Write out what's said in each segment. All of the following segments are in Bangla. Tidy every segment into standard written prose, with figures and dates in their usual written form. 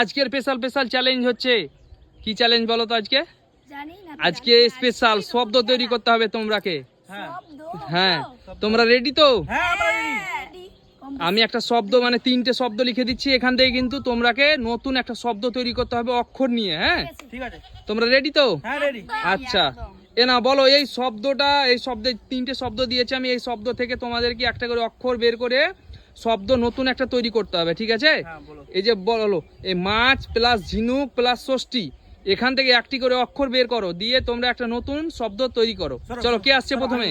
আজকের স্পেশাল চ্যালেঞ্জ হচ্ছে কি চ্যালেঞ্জ বলো তো আজকে? আজকে স্পেশাল শব্দ তৈরি করতে হবে তোমরাকে। হ্যাঁ, তোমরা রেডি তো? আমি একটা শব্দ মানে 3টে শব্দ লিখে দিচ্ছি, এখান থেকে কিন্তু তোমরাকে নতুন একটা শব্দ তৈরি করতে হবে অক্ষর নিয়ে। হ্যাঁ ঠিক আছে, তোমরা রেডি তো? হ্যাঁ রেডি। আচ্ছা, এ না বলো এই শব্দটা, এই শব্দে 3টে শব্দ দিয়েছে আমি, এই শব্দ থেকে তোমাদেরকে একটা করে অক্ষর বের করে শব্দ নতুন একটা তৈরি করতে হবে, ঠিক আছে? এই যে বলো, এই মাছ প্লাস ঝিনুক প্লাস ষষ্ঠী, এখান থেকে একটি করে অক্ষর বের করো, দিয়ে তোমরা একটা নতুন শব্দ তৈরি করো। চলো, কে আসছে প্রথমে?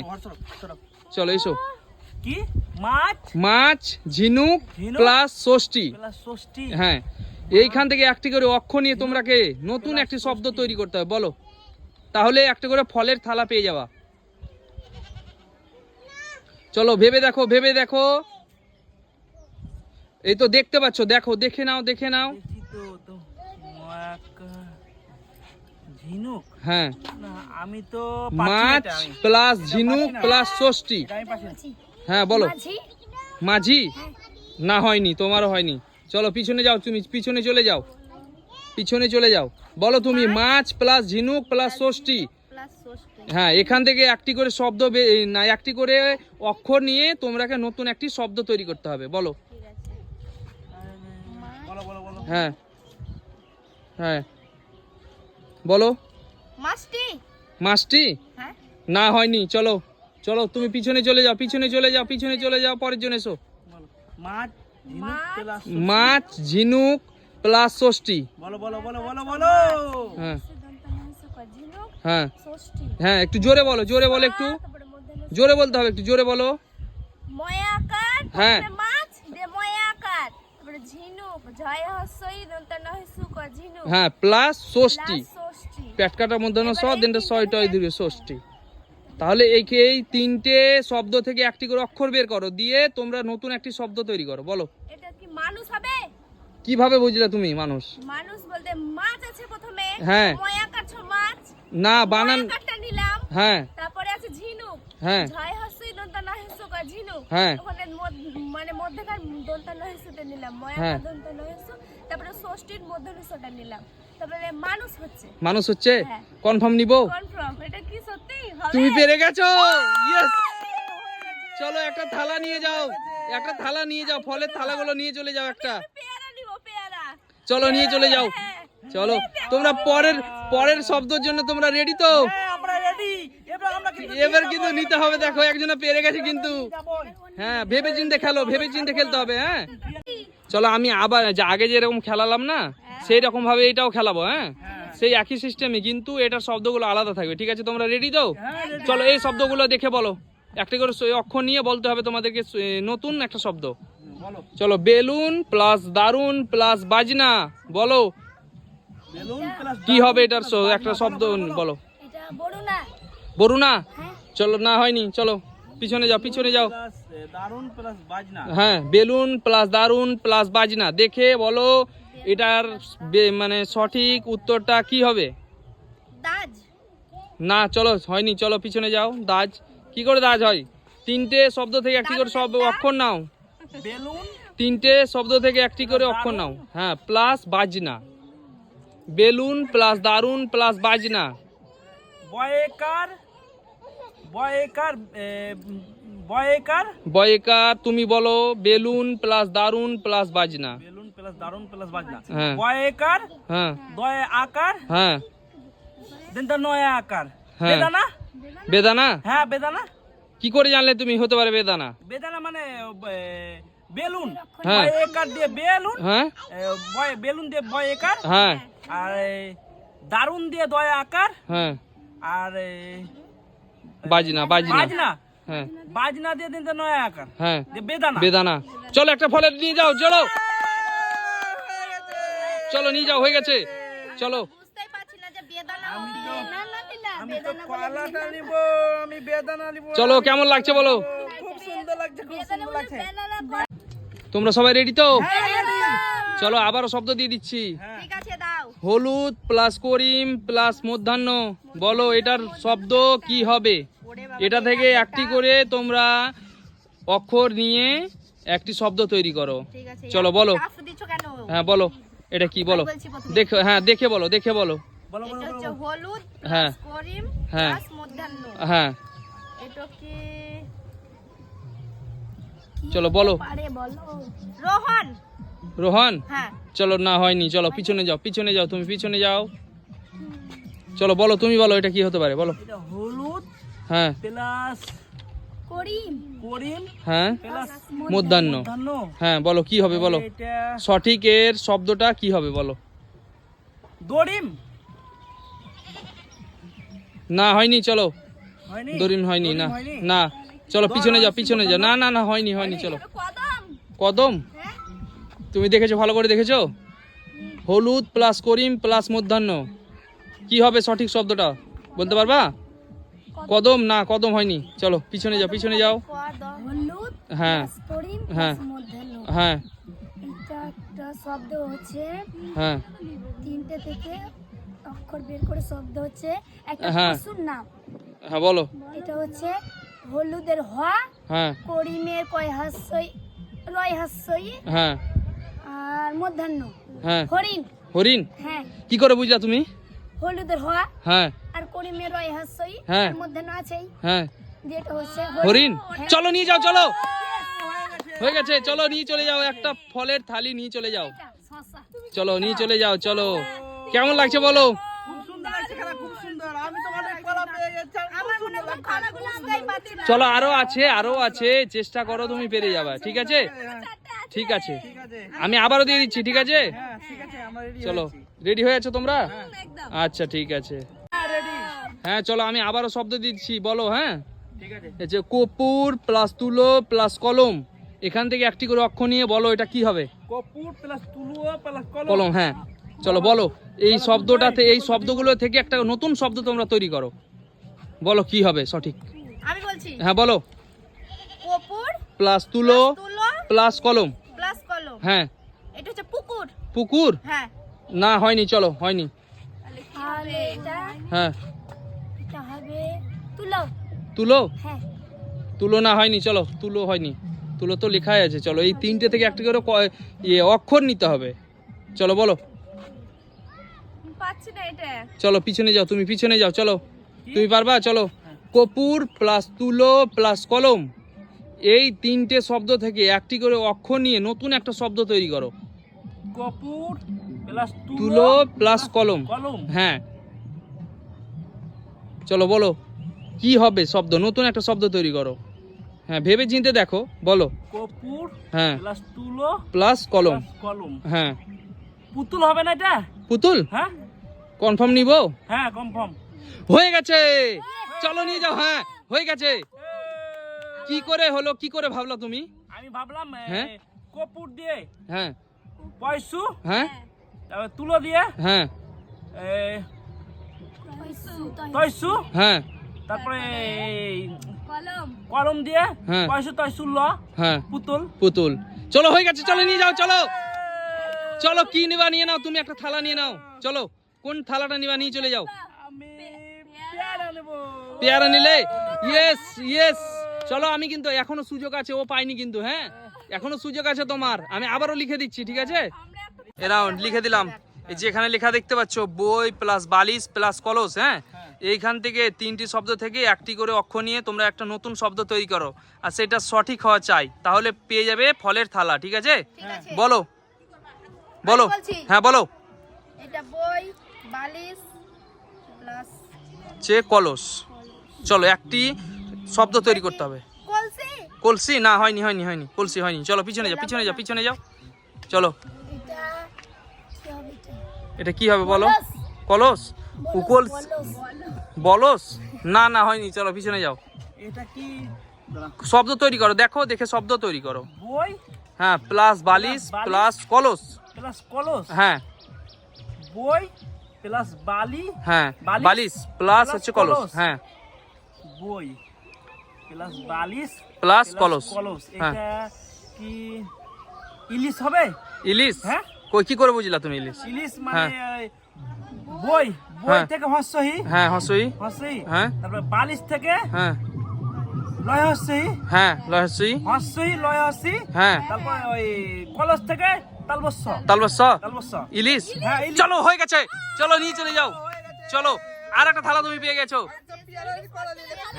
চলো এসো। কি? মাছ মাছ ঝিনুক প্লাস ষষ্ঠী। ষষ্ঠী। হ্যাঁ, এইখান থেকে একটি করে অক্ষর নিয়ে তোমরাকে নতুন একটি শব্দ তৈরি করতে হবে। বলো, তাহলে একটা করে ফলের থালা পেয়ে যাবা। চলো ভেবে দেখো, ভেবে দেখো। এই তো দেখতে পাচ্ছ, দেখো, দেখে নাও, দেখে নাও। ঝিনুক। হ্যাঁ, না, আমি তো মাছ প্লাস ঝিনুক প্লাস ষষ্ঠী। হ্যাঁ বলো। মাঝি? না, হয়নি, তোমারও হয়নি। চলো পিছনে যাও, তুমি পিছনে চলে যাও, পিছনে চলে যাও। বলো তুমি, মাছ প্লাস ঝিনুক প্লাস ষষ্ঠী। হ্যাঁ, এখান থেকে একটি করে শব্দ না, একটি করে অক্ষর নিয়ে তোমরাকে নতুন একটি শব্দ তৈরি করতে হবে। বলো। হ্যাঁ হ্যাঁ বলো। মাছটি? না, হয়নি। চলো চলো, তুমি পিছনে চলে যাও, পিছনে চলে যাও, পিছনে চলে যাও, পরের জন এসো। মাছ ঝিনুক প্লাস ষষ্ঠী। বলো বলো বলো বলো বলো। হ্যাঁ হ্যাঁ হ্যাঁ, একটু জোরে বলো, জোরে বলো, একটু জোরে বলতে হবে, একটু জোরে বলো। হ্যাঁ, হ্যাঁ প্লাস ষষ্ঠী, পেট কাটার মধ্যে স দেনটা ছয়টায় দিবে ষষ্ঠী। তাহলে এই 3টে শব্দ থেকে একটি করে অক্ষর বের করো, দিয়ে তোমরা নতুন একটি শব্দ তৈরি করো। বলো। এটা কি মানুষ হবে? কিভাবে বুঝলে তুমি মানুষ? মানুষ বলতে মাছ আছে প্রথমে। হ্যাঁ, ময়াকার মাছ। না বানান। ময়াকারটা নিলাম। হ্যাঁ, তারপরে আছে ঝিনুক। হ্যাঁ, ঝয় হস্যই দন্তা না হস্যক ঝিনুক। হ্যাঁ, ওখানে মানে মধ্যেকার দন্তা না হস্যটা নিলাম, ময়াকার দন্তা না হস্য। তারপরে ষষ্ঠীর মধ্যনিষ্ঠটা নিলাম। তারপরে মানুষ হচ্ছে। মানুষ হচ্ছে? কনফার্ম নিব? কনফার্ম। এটা কি সত্যি হবে? তুমি পেরে গেছো। ইয়েস। চলো একটা থালা নিয়ে যাও, একটা থালা নিয়ে যাও, ফলের থালাগুলো নিয়ে চলে যাও একটা। পেয়ারা নিব, পেয়ারা। চলো নিয়ে চলে যাও। চলো, তোমরা পরের শব্দের জন্য তোমরা রেডি তো? আমরা রেডি। এবার কিন্তু নিতে হবে। দেখো, একজনে পেরে গেছে কিন্তু। হ্যাঁ, ভেবে চিন্তে খেলো, ভেবে চিন্তে খেলতে হবে। হ্যাঁ চলো, আমি আবার আগে যেরকম খেলালাম না, সেই রকম ভাবে এটাও খেলাবো। হ্যাঁ, সেই একই সিস্টেমে, কিন্তু এটার শব্দগুলো আলাদা থাকবে, ঠিক আছে? তোমরা রেডি তো? চলো, এই শব্দগুলো দেখে বলো, একটা করে অক্ষর নিয়ে বলতে হবে তোমাদেরকে নতুন একটা শব্দ। চলো, বেলুন প্লাস দারুন প্লাস বাজনা। বলো কি হবে এটার একটা শব্দ বলো। এটা বড়ুনা। বরুণা? চলো, না হয়নি। চলো পিছনে যাও, পিছনে যাও। দারুন প্লাস বাজনা। হ্যাঁ, বেলুন প্লাস দারুন প্লাস বাজনা। দেখে বলো এটার মানে সঠিক উত্তরটা কি হবে? দাজ। না, চলো হয়নি। চলো পিছনে যাও। দাজ কি করে দাজ হয়? 3টে শব্দ থেকে একটি করে সব অক্ষর নাও। বেলুন। 3টে শব্দ থেকে একটি করে অক্ষর নাও। হ্যাঁ, প্লাস বাজনা। বেলুন প্লাস দারুন প্লাস বাজনা। বয়েকার। বয়েকার। বয়েকার। বয়েকার। তুমি বলো বেলুন প্লাস দারুন প্লাস বাজনা। বেলুন প্লাস দারুন প্লাস বাজনা। হ্যাঁ, বয়েকার। হ্যাঁ, দয়ে আকার। হ্যাঁ, দেনটা নয় আকার। হ্যাঁ। বেদানা। বেদানা? হ্যাঁ, বেদানা। কি করে জানলে তুমি হতে পারে বেদানা? বেদানা মানে বেলুন। হ্যাঁ, বয়েকার দিয়ে বেলুন। হ্যাঁ, বেলুন দিয়ে বয়েকার। হ্যাঁ, আর দারুন দিয়ে দয়ে আকার। হ্যাঁ, আর বাজনা। বাজনা। বাজনা। হ্যাঁ, বাজনা দিয়ে দেনটা নয় আকার। হ্যাঁ, বেদানা। বেদানা। চলো একটা ফলের নিয়ে যাও। চলো চলো নিয়ে যাও, হয়ে গেছে। চলো। বুঝতেই পারছি না যে বেদানা আমি হবে। তো- না না না, আমি তো বেদানা বলে কলাটা নিব, আমি বেদানা নিব। চলো, কেমন লাগছে বলো? খুব সুন্দর লাগছে, খুব বেদানা সুন্দর বলে লাগছে। বেদানা করে। তোমরা সবাই রেডি তো? হ্যাঁ, চলো আবারও শব্দ দিয়ে দিচ্ছি। ঠিক আছে, দাও। হলুদ প্লাস করিম প্লাস মধ্যাহ্ন। বলো এটার শব্দ কি হবে? এটা থেকে একটি করে তোমরা অক্ষর নিয়ে একটি শব্দ তৈরি করো। ঠিক আছে। চলো বলো। চাপ দিচ্ছ কেন? হ্যাঁ বলো। এটা কি বলো? আমি বলছি প্রথমে। দেখে, হ্যাঁ দেখে বলো, দেখে বলো। বলো বলো এটা হচ্ছে হলুদ হ্যাঁ। প্লাস করিম হ্যাঁ। প্লাস মধ্যাহ্ন। হ্যাঁ এটা কি চলো বলো। পারে বলো। রোহন। রোহন? হ্যাঁ। চলো না হয়নি, চলো পিছনে যাও, পিছনে যাও, তুমি পিছনে যাও। চলো বলো, তুমি বলো এটা কি হতে পারে বলো। এটা হলুদ হ্যাঁ প্লাস করিম করিম হ্যাঁ প্লাস মধ্যাহ্ন। ধান্য। হ্যাঁ বলো কি হবে বলো। এটা সঠিক এর শব্দটা কি হবে বলো। দড়িম। না হয়নি, চলো। হয়নি? দরিম হয়নি, না দড়িম হয়নি? না। চলো পিছনে যাও, পিছনে যাও। না না না হয়নি, হয়নি, চলো। কদম। কদম? হ্যাঁ। তুমি দেখেছো, ভালো করে দেখেছো? হলুদ প্লাস করিম প্লাস মধ্যাহ্ন, কি হবে সঠিক শব্দটা বলতে পারবা? কদম? না কদম হয়নি, চলো পিছনে যাও, পিছনে যাও। কদম। হলুদ হ্যাঁ প্লাস করিম হ্যাঁ প্লাস মধ্যাহ্ন। হ্যাঁ এটা একটা শব্দ হচ্ছে হ্যাঁ তিনটে থেকে অক্ষর বের করে শব্দ হচ্ছে একটা হ্যাঁ। পশুর নাম। হ্যাঁ বলো। এটা হচ্ছে হলুদের হ, হ্যাঁ করিমের কয় হাস্যই রয় হাস্যই হ্যাঁ আর মধ্যাহ্ন। হ্যাঁ হরিণ। হরিণ? হ্যাঁ। কি করে বুঝলা তুমি? হলুদের হ হ্যাঁ আর করিমের রয় হাস্যই হ্যাঁ। আর মধ্যাহ্ন আছেই, হ্যাঁ যেটা হচ্ছে হরিণ। হ্যাঁ। চলো নিয়ে যাও, চলো। হয়ে গেছে, চলো নিয়ে চলে যাও, একটা ফলের থালি নিয়ে চলে যাও। এটা শসা। চলো নিয়ে চলে যাও, চলো। কেমন লাগছে বলো? খুব সুন্দর লাগছে খেলা, খুব সুন্দর। আমি তো অনেক কলা পেয়ে গেছি। আমার মনে হয় খানাগুলো আমরাই পাচ্ছি না। চলো আরো আছে, আরো আছে, চেষ্টা করো, তুমি পেরে যাবে, ঠিক আছে? ঠিক আছে, ঠিক আছে। আমি আবারও দিয়ে দিচ্ছি, ঠিক আছে? হ্যাঁ ঠিক আছে, আমরা রেডি চলো হয়েছি। রেডি হয়ে আছো তোমরা? একদম। আচ্ছা ঠিক আছে। হ্যাঁ রেডি। হ্যাঁ চলো আমি আবারও শব্দ দিচ্ছি, বলো। হ্যাঁ ঠিক আছে। এই যে কপুর প্লাস তুলো প্লাস কলম, এখান থেকে একটি করে অক্ষর নিয়ে বলো এটা কি হবে। কপুর প্লাস তুলুয়া প্লাস কলম। কলম, হ্যাঁ। চলো বলো, এই শব্দটাতে, এই শব্দগুলো থেকে একটা নতুন শব্দ তোমরা তৈরি করো, বলো কি হবে সঠিক। আমি বলছি হ্যাঁ বলো। কপুর প্লাস তুলো তুলো প্লাস কলম। প্লাস কলম। হ্যাঁ এটা হচ্ছে পুকুর। পুকুর? হ্যাঁ। না হয়নি, চলো হয়নি। তাহলে এটা হ্যাঁ এটা হবে তুলো। তুলো? হ্যাঁ। তুলো না হয়নি, চলো তুলো হয়নি, তুলো তো লেখাই আছে। চলো এই তিনটে থেকে একটা করে অক্ষর নিতে হবে, চলো বলো। পাচ্ছি না এটা। চলো পিছনে যাও, তুমি পিছনে যাও, চলো তুমি পারবা, চলো। কপুর প্লাস তুলো প্লাস কলম, এই তিনটে শব্দ থেকে একটি করে অক্ষর নিয়ে নতুন একটা শব্দ তৈরি করো। কপুর প্লাস তুলো প্লাস কলম। কলম। হ্যাঁ চলো বলো কি হবে শব্দ, নতুন একটা শব্দ তৈরি করো। হ্যাঁ ভেবে চিনতে দেখো, বলো। কপুর হ্যাঁ প্লাস তুলো প্লাস কলম। প্লাস কলম। হ্যাঁ পুতুল হবে না এটা? পুতুল? হ্যাঁ কনফার্ম নিব? হ্যাঁ কনফার্ম। হয়ে গেছে, চলো নিয়ে যাও। হ্যাঁ হয়ে গেছে। কি করে হলো, কি করে ভাবলা তুমি? আমি ভাবলাম হ্যাঁ? কপুর দিয়ে হ্যাঁ পয়সু, হ্যাঁ তারপর তুলো দিয়ে হ্যাঁ তয়সু, হ্যাঁ তারপরে কলম। কলম দিয়ে হ্যাঁ। পয়সু তয়সু ল হ্যাঁ পুতুল। পুতুল। চলো হয়ে গেছে, চলো নিয়ে যাও, চলো। চলো কি নিবা নিয়ে নাও, তুমি একটা থালা নিয়ে নাও, চলো কোন থালাটা নিবা নিয়ে চলে যাও। আমি পেয়ারা নেব। পেয়ারা নিলে? Yes yes. চলো আমি কিন্তু এখনো সুযোগ আছে, ও পাইনি কিন্তু। হ্যাঁ এখনো সুযোগ আছে তোমার, আমি আবারও লিখে দিচ্ছি, ঠিক আছে? এরাও লিখে দিলাম। এই যে এখানে লেখা দেখতে পাচ্ছ, বই প্লাস বালিশ প্লাস কলস। হ্যাঁ এইখান থেকে তিনটি শব্দ থেকে একটি করে অক্ষর নিয়ে তোমরা একটা নতুন শব্দ তৈরি করো, আর সেটা সঠিক হওয়া চাই, তাহলে পেয়ে যাবে ফলের থালা, ঠিক আছে? ঠিক আছে। বলো বলো। আমি বলছি। হ্যাঁ বলো। এটা বই বালিশ প্লাস যে কলস। চলো একটি শব্দ তৈরি করতে হবে। কলসি। কলসি? না হয়নি, হয়নি, হয়নি, কলসি হয়নি। চলো পিছনে যাও, পিছনে যাও, পিছনে যাও, চলো। এটা কি হবে এটা? এটা কি হবে বলো। বলস। কলস? কলস? বলস। বলস? না না হয়নি, চলো পিছনে যাও। এটা কি? শব্দ তৈরি করো, দেখো দেখে শব্দ তৈরি করো। বই হ্যাঁ প্লাস বালিশ প্লাস কলস। প্লাস কলস। হ্যাঁ বই প্লাস বালি। হ্যাঁ বালিশ বালিশ প্লাস plus হচ্ছে কলস। কলস। হ্যাঁ বই প্লাস বালিশ প্লাস কলস। কলস। হ্যাঁ এটা কি ইলিশ হবে? ইলিশ? হ্যাঁ কই কি করে বুঝলা তুমি ইলিশ? ইলিশ হ্যাঁ। মানে বই, বই হ্যাঁ। থেকে হর্ষই। হ্যাঁ হসই। হর্ষই। হ্যাঁ তারপরে বালিশ থেকে হ্যাঁ লয় হস্যি, হ্যাঁ লহস্যি, হস্যি লয় হস্যি, হ্যাঁ তারপর ওই কলস থেকে তালবস্য, তালবস্য, তালবস্য। ইলিশ। হ্যাঁ, ইলিশ। চলো হয়ে গেছে, চলো নিয়ে চলে যাও। চলো আর একটা থালা তুমি পেয়ে গেছো।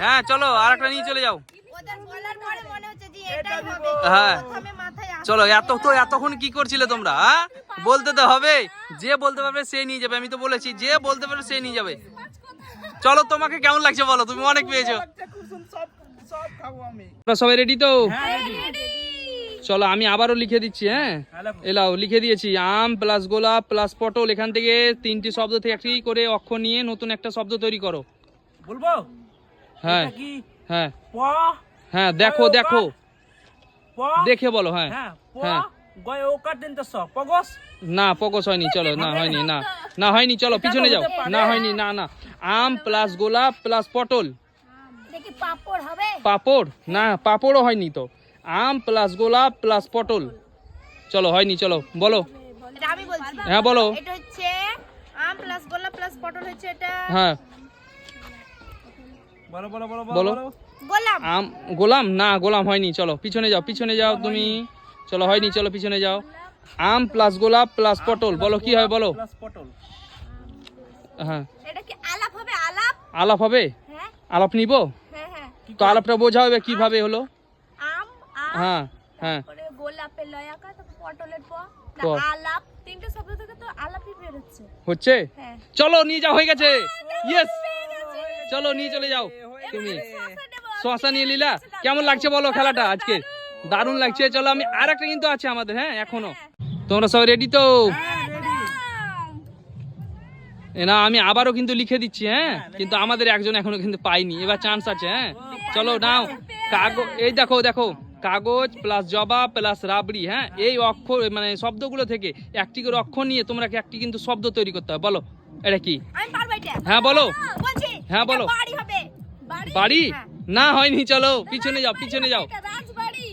হ্যাঁ চলো আর একটা নিয়ে চলে যাও। ওদের বলার পরে মনে হচ্ছে যে এটাই হবে। হ্যাঁ প্রথমে মাথায় আসে। চলো, এতক্ষণ কি করছিলে তোমরা? হ্যাঁ বলতে তো হবে, যে বলতে পারবে সে নিয়ে যাবে। আমি তো বলেছি যে বলতে পারবে সে নিয়ে যাবে। চলো তোমাকে কেমন লাগছে বলো, তুমি অনেক পেয়েছো। খুব সুন্দর, সব সব খাবো আমি। তোমরা সবাই রেডি তো? হ্যাঁ রেডি। চলো আমি আবারও লিখে দিচ্ছি। হ্যাঁ হ্যালো। এলাও লিখে দিয়েছি, আম প্লাস গোলাপ প্লাস পটল। এখান থেকে 3টি শব্দ থেকে একটি করে অক্ষর নিয়ে নতুন একটা শব্দ তৈরি করো। বলবো? হ্যাঁ এটা কি হ্যাঁ প, হ্যাঁ দেখো দেখো প, দেখে বলো। হ্যাঁ হ্যাঁ প, হ্যাঁ। গয় ওকার দিন তো স, পগস। না পকস হয়নি, চলো না হয়নি, না না হয়নি, চলো পিছনে যাও। না হয়নি, না না। আম প্লাস গোলাপ প্লাস পটল। দেখি পাপড় হবে? পাপড়? না পাপড়ও হয়নি তো। আম প্লাস গোলাপ প্লাস পটল। চলো হয়নি, চলো বলো। এটা আমি বলছি। হ্যাঁ বলো। এটা হচ্ছে আম প্লাস গোলাপ প্লাস পটল হচ্ছে এটা। হ্যাঁ বলো বলো বলো বলো। গোলাম। আম গোলাম? না গোলাম হয়নি, চলো পিছনে যাও, পিছনে যাও তুমি। চলো হয়নি, চলো পিছনে যাও। আম প্লাস গোলাপ প্লাস পটল, বলো কি হয় বলো। প্লাস পটল। হ্যাঁ এটা কি আলাপ হবে? আলাপ? আলাপ হবে? হ্যাঁ আলাপ নিব হ্যাঁ হ্যাঁ। তো, আলাপটা বোঝা হবে কিভাবে হলো। আম আম হ্যাঁ হ্যাঁ তারপরে গোলাপের লয়াকার, তারপর পটলের প। প। আলাপ, তিনটে শব্দ থেকে তো আলাপই বের হচ্ছে। হচ্ছে। হ্যাঁ। চলো নিয়ে যাও, হয়ে গেছে। ইয়েস, চলো নিয়ে চলে যাও তুমি। শশা নিয়ে নিলা? কেমন লাগছে বলো খেলাটা আজকে? দারুণ লাগছে। চলো আমি আর একটা কিন্তু আছে আমাদের। হ্যাঁ এখনো। তোমরা সবাই রেডি তো? না আমি আবারও কিন্তু লিখে দিচ্ছি। হ্যাঁ কিন্তু আমাদের একজন এখনো কিন্তু পাইনি, এবার চান্স আছে। হ্যাঁ চলো নাও কাগজ, এই দেখো দেখো, কাগজ প্লাস জবা প্লাস রাবড়ি। হ্যাঁ এই অক্ষর মানে শব্দগুলো থেকে একটি করে অক্ষর নিয়ে তোমরা একটি কিন্তু শব্দ তৈরি করতে হবে। বলো এটা কি? আমি পারবো এটা। হ্যাঁ বলো। বলছি। হ্যাঁ, বলো। এটা বাড়ি হবে। বাড়ি? হ্যাঁ। না হয়নি, চলো পিছনে যাও, পিছনে যাও। এটা রাজবাড়ি।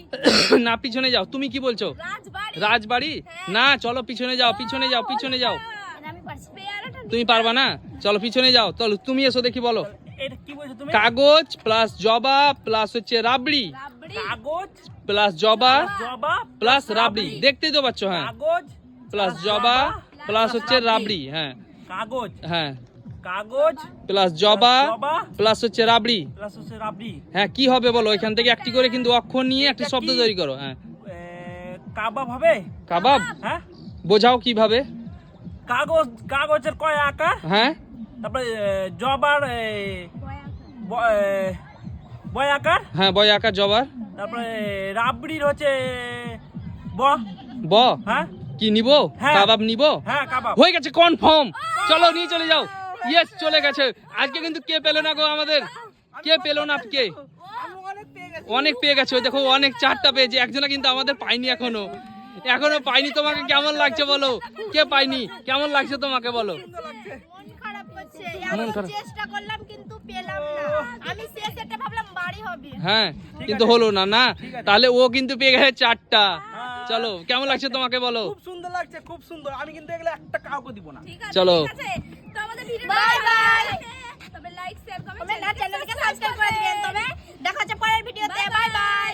না পিছনে যাও, তুমি কি বলছো? রাজবাড়ি। রাজবাড়ি? না চলো পিছনে যাও, পিছনে যাও, পিছনে যাও। এটা আমি পারছি। পেয়ারাটা তুমি পারবা না, চলো পিছনে যাও। চলো তুমি এসো দেখি, বলো। এটা কি বলছো তুমি? কাগজ প্লাস জবা প্লাস হচ্ছে রাবড়ি রাবড়ি। কাগজ প্লাস জবা জবা প্লাস রাবড়ি, দেখতেই তো পাচ্ছ। হ্যাঁ কাগজ প্লাস জবা প্লাস হচ্ছে রাবড়ি। হ্যাঁ কাগজ হ্যাঁ কাগজ প্লাস জবা জবা প্লাস হচ্ছে রাবড়ি। প্লাস হচ্ছে রাবড়ি। হ্যাঁ কি হবে বলো, এখান থেকে একটি করে কিন্তু অক্ষর নিয়ে একটি এটা শব্দ কি? তৈরি করো। হ্যাঁ কাবাব হবে? কাবাব? হ্যাঁ বোঝাও কিভাবে। কাগজ, কাগজের কয় আকার, হ্যাঁ তারপরে জবার বয় আকার, হ্যাঁ বয় আকার জবার, তারপরে রাবড়ির হচ্ছে ব। ব। হ্যাঁ কি নিব? হ্যাঁ। কাবাব নিব? হ্যাঁ কাবাব। হয়ে গেছে কনফার্ম। চলো নিয়ে চলে যাও। ইয়েস চলে গেছে। আজকে কিন্তু কে পেলো না গো আমাদের? কে পেলো না? কে? আমি অনেক পেয়ে গেছি। অনেক পেয়ে গেছে। ওই দেখো অনেক, 4টা পেয়েছে। একজনা কিন্তু আমাদের পাইনি এখনো, এখনো পাইনি। তোমাকে কেমন লাগছে বলো? কে পাইনি? কেমন লাগছে তোমাকে বলো? মন খারাপ করছে। মন আমি খারাপ। চেষ্টা করলাম কিন্তু পেলাম না। আমি শেষ এটা ভাবলাম বাড়ি হবে। হ্যাঁ কিন্তু হলো না। না তাহলে ও কিন্তু পেয়ে গেছে 4টা। হ্যাঁ। চলো কেমন লাগছে তোমাকে বলো? খুব সুন্দর লাগছে, খুব সুন্দর। আমি কিন্তু এগুলো একটা কাউকে দিব না। ঠিক আছে, চলো। ঠিক আছে। তো আমাদের ভিডিওটা বাই বাই। তবে লাইক শেয়ার কমেন্ট চ্যানেলকে সাবস্ক্রাইব করে দিবেন। তবে দেখা হচ্ছে পরের ভিডিওতে। Bye bye.